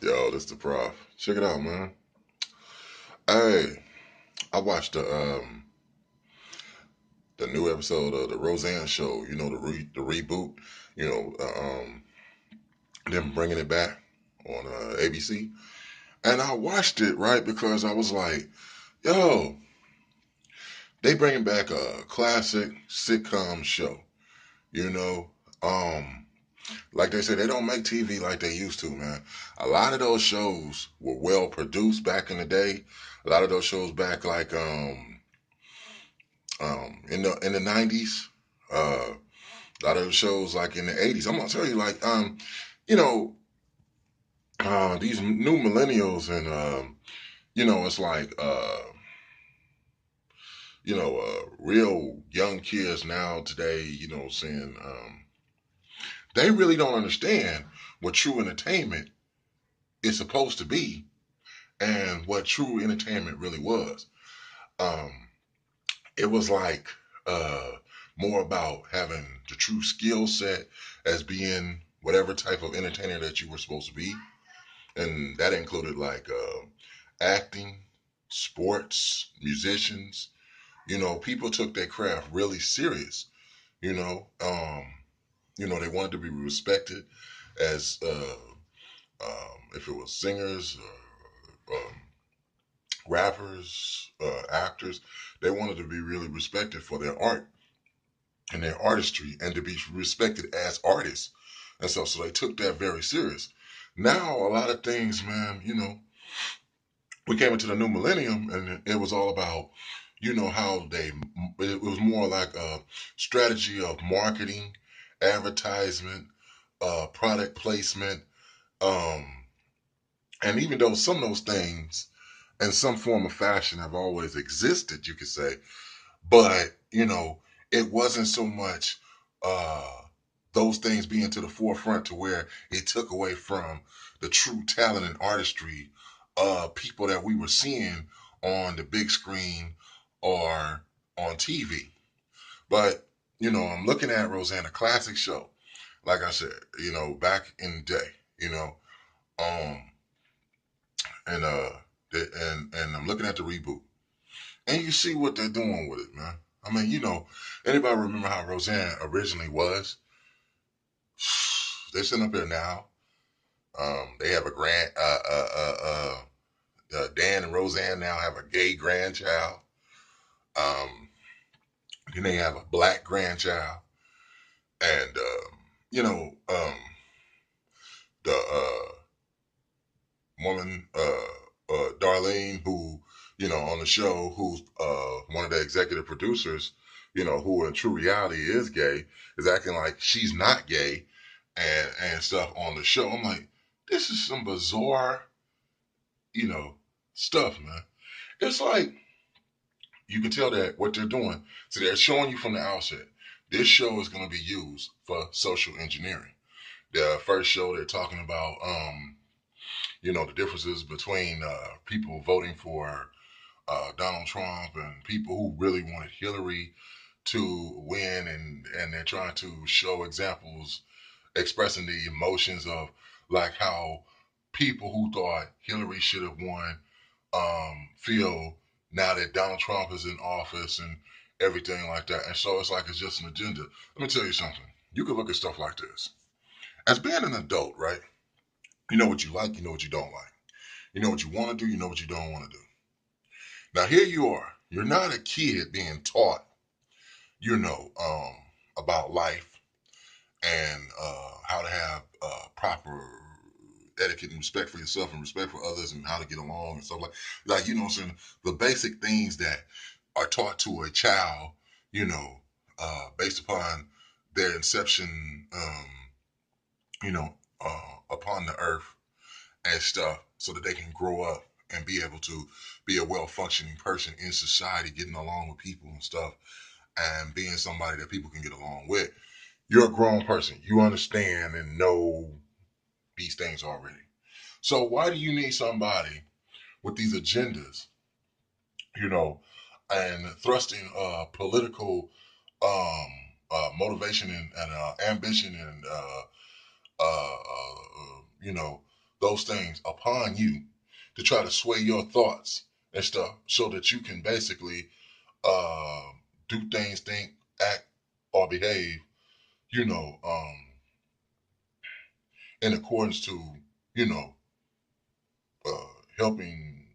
Yo, this the prof. Check it out, man. Hey, I watched the new episode of the Roseanne show. You know the reboot. You know them bringing it back on ABC, and I watched it right because I was like, yo, they bringing back a classic sitcom show. You know, um, like they said, they don't make TV like they used to, man. A lot of those shows were well produced back in the day. A lot of those shows back like in the '90s. A lot of shows like in the '80s. I'm gonna tell you, like you know, these new millennials and it's like real young kids now today. Saying they really don't understand what true entertainment is supposed to be and what true entertainment really was. Um, it was like uh, more about having the true skill set as being whatever type of entertainer that you were supposed to be, and that included like acting, sports, musicians. People took their craft really serious. You know, they wanted to be respected as if it was singers, rappers, actors. They wanted to be really respected for their art and their artistry and to be respected as artists. And so they took that very serious. Now, a lot of things, man, we came into the new millennium and it was all about, how it was more like a strategy of marketing, advertisement, product placement. Um, and even though some of those things in some form of fashion have always existed, you could say, but it wasn't so much uh those things being to the forefront to where it took away from the true talent and artistry of people that we were seeing on the big screen or on TV. But I'm looking at Roseanne, a classic show. Like I said, back in the day, um, and and I'm looking at the reboot, and you see what they're doing with it, man. I mean, anybody remember how Roseanne originally was? They're sitting up there now. They have a Dan and Roseanne now have a gay grandchild. Um, then they have a black grandchild, and the woman, Darlene, who on the show, who's one of the executive producers, who in true reality is gay, is acting like she's not gay, and stuff on the show. I'm like, this is some bizarre, you know, stuff, man. It's like you can tell that what they're doing. So they're showing you from the outset. This show is going to be used for social engineering. The first show they're talking about, the differences between people voting for Donald Trump and people who really wanted Hillary to win, and they're trying to show examples expressing the emotions of like how people who thought Hillary should have won feel now that Donald Trump is in office and everything like that. And so it's like it's just an agenda. Let me tell you something. You can look at stuff like this. As being an adult, right? You know what you like, you know what you don't like. You know what you want to do, you know what you don't want to do. Now here you are. You're not a kid being taught, about life and how to have proper etiquette and respect for yourself and respect for others and how to get along and stuff like what I'm saying, the basic things that are taught to a child, based upon their inception, upon the earth and stuff, so that they can grow up and be able to be a well functioning person in society, getting along with people and stuff, and being somebody that people can get along with. You're a grown person. You understand and know these things already. So why do you need somebody with these agendas, and thrusting political motivation and ambition and uh, uh, you know those things upon you to try to sway your thoughts and stuff so that you can basically uh, do things, think, act, or behave, you know, in accordance to, you know, helping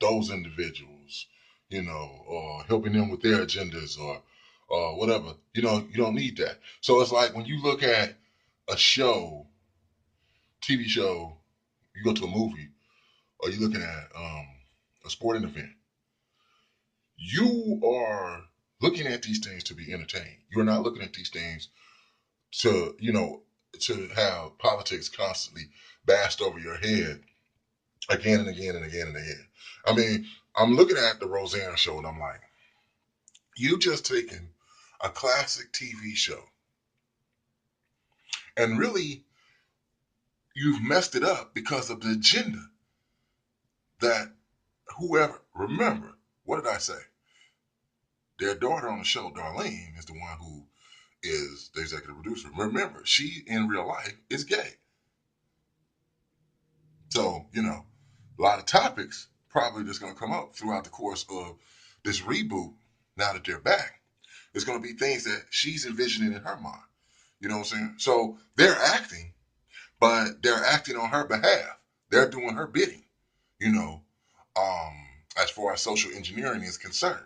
those individuals, or helping them with their agendas or whatever. You don't need that. So it's like when you look at a show, TV show, you go to a movie, or you're looking at a sporting event, you are looking at these things to be entertained. You're not looking at these things to, to have politics constantly bashed over your head again and again and again and again. I mean, I'm looking at the Roseanne show and I'm like, you just taken a classic TV show and really you've messed it up because of the agenda that whoever, remember, what did I say? Their daughter on the show, Darlene, is the one who is the executive producer. Remember, she in real life is gay. So, a lot of topics probably just going to come up throughout the course of this reboot now that they're back. It's going to be things that she's envisioning in her mind. You know what I'm saying? So they're acting, but they're acting on her behalf. They're doing her bidding, you know, um, as far as social engineering is concerned.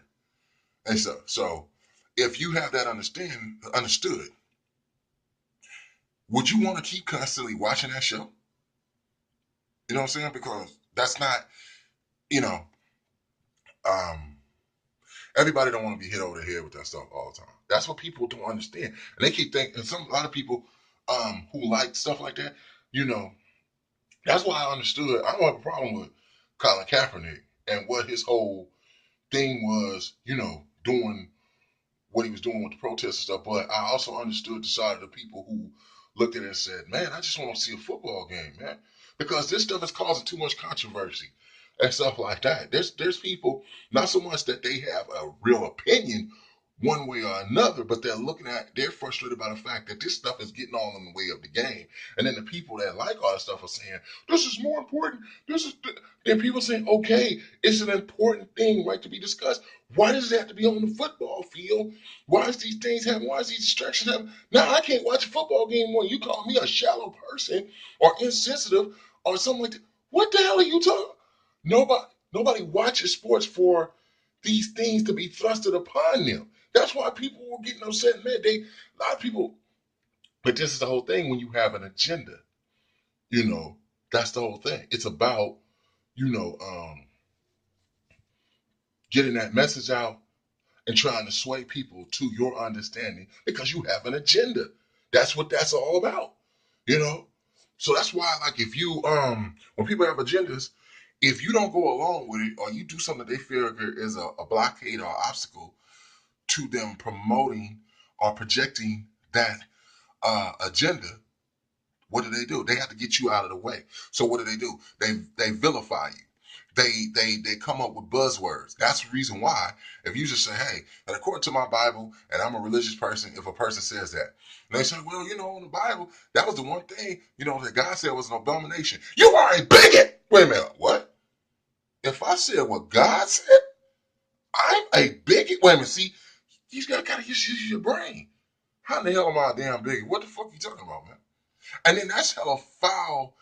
And so if you have that understood, would you want to keep constantly watching that show? You know what I'm saying? Because that's not, you know, um, everybody don't want to be hit over the head with that stuff all the time. That's what people don't understand. And they keep thinking, and a lot of people who like stuff like that, you know, that's why I understood. I don't have a problem with Colin Kaepernick and what his whole thing was, doing what he was doing with the protests and stuff. But I also understood the side of the people who looked at it and said, man, I just want to see a football game, man. Because this stuff is causing too much controversy and stuff like that. There's people, not so much that they have a real opinion one way or another, but they're frustrated by the fact that this stuff is getting all in the way of the game. And then the people that like all that stuff are saying, this is more important. Then people saying, okay, it's an important thing, right, to be discussed. Why does it have to be on the football field? Why is these things happen? Why is these distractions happen? Now I can't watch a football game when you call me a shallow person or insensitive or something like that. What the hell are you talking? Nobody watches sports for these things to be thrusted upon them. That's why people were getting upset and mad. A lot of people, but this is the whole thing when you have an agenda, you know, that's the whole thing. It's about, you know, getting that message out and trying to sway people to your understanding because you have an agenda. That's what that's all about, you know? So that's why, like, if you, when people have agendas, if you don't go along with it or you do something that they feel is a blockade or obstacle to them promoting or projecting that agenda, what do? They have to get you out of the way. So what do? They vilify you. They come up with buzzwords. That's the reason why. If you just say, hey, and according to my Bible, and I'm a religious person, if a person says that, and they say, well, in the Bible, that was the one thing, that God said was an abomination. You are a bigot. Wait a minute, what? If I said what God said, I'm a bigot. Wait a minute, see, you gotta use your brain. How the hell am I a damn bigot? What the fuck you talking about, man? And then that's hella foul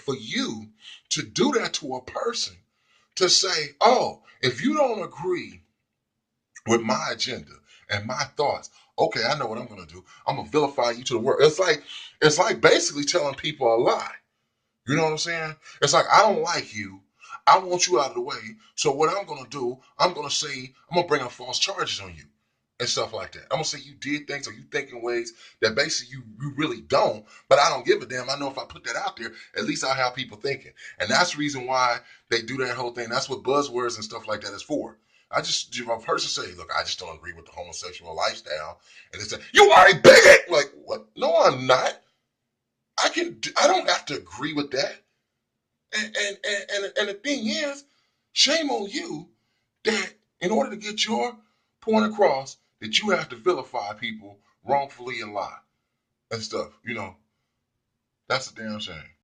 for you to do that to a person, to say, oh, if you don't agree with my agenda and my thoughts, okay, I know what I'm gonna do. I'm gonna vilify you to the world. It's like basically telling people a lie. You know what I'm saying? It's like, I don't like you. I want you out of the way. So what I'm going to do, I'm going to bring up false charges on you and stuff like that. I'm going to say you did things or you think in ways that basically you really don't, but I don't give a damn. I know if I put that out there, at least I'll have people thinking. And that's the reason why they do that whole thing. That's what buzzwords and stuff like that is for. If a person say, look, I just don't agree with the homosexual lifestyle, and they say, you are a bigot! Like, what? No, I'm not. I don't have to agree with that. And the thing is, shame on you that in order to get your point across, that you have to vilify people wrongfully and lie and stuff. That's a damn shame.